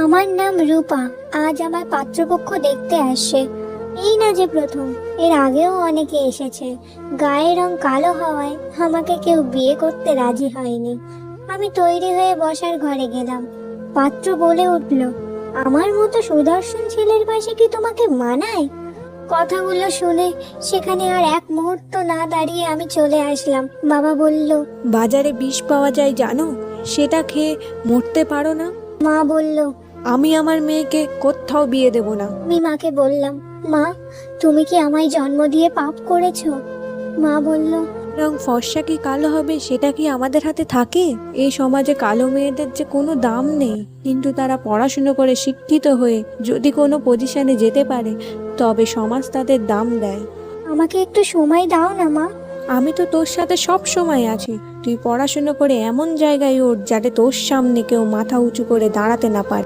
আমার নাম রূপা। আজ আমার পাত্রপক্ষ দেখতে আসছে। এই না যে প্রথম, এর আগেও অনেকে এসেছে। গায়ের রং কালো হওয়ায় আমাকে কেউ বিয়ে করতে রাজি হয়নি। আমি তৈরি হয়ে বসার ঘরে গেলাম। পাত্র বলে উঠল, আমার মতো সুদর্শন ছেলের পাশে কি তোমাকে মানায়? কথাগুলো শুনে সেখানে আর এক মুহূর্ত না দাঁড়িয়ে আমি চলে আসলাম। বাবা বলল, বাজারে বিষ পাওয়া যায় জানো, সেটা খেয়ে মরতে পারো না। মা বলল। আমি আমার মেয়েকে কোথাও বিয়ে দেব না। আমি মাকে বললাম, মা, তুমি কি আমায় জন্ম দিয়ে পাপ করেছো? মা বলল, রং ফর্সা কি কালো হবে সেটা কি আমাদের হাতে থাকে? এই সমাজে কালো মেয়েদের যে কোনো দাম নেই, কিন্তু তারা পড়াশুনো করে শিক্ষিত হয়ে যদি কোনো পজিশনে যেতে পারে তবে সমাজ তাদের দাম দেয়। আমাকে একটু সময় দাও না মা। আমি তো তোর সাথে সব সময় আছি। তুই পড়াশুনো করে এমন জায়গায় ওঠ যাতে তোর সামনে কেউ মাথা উঁচু করে দাঁড়াতে না পারে।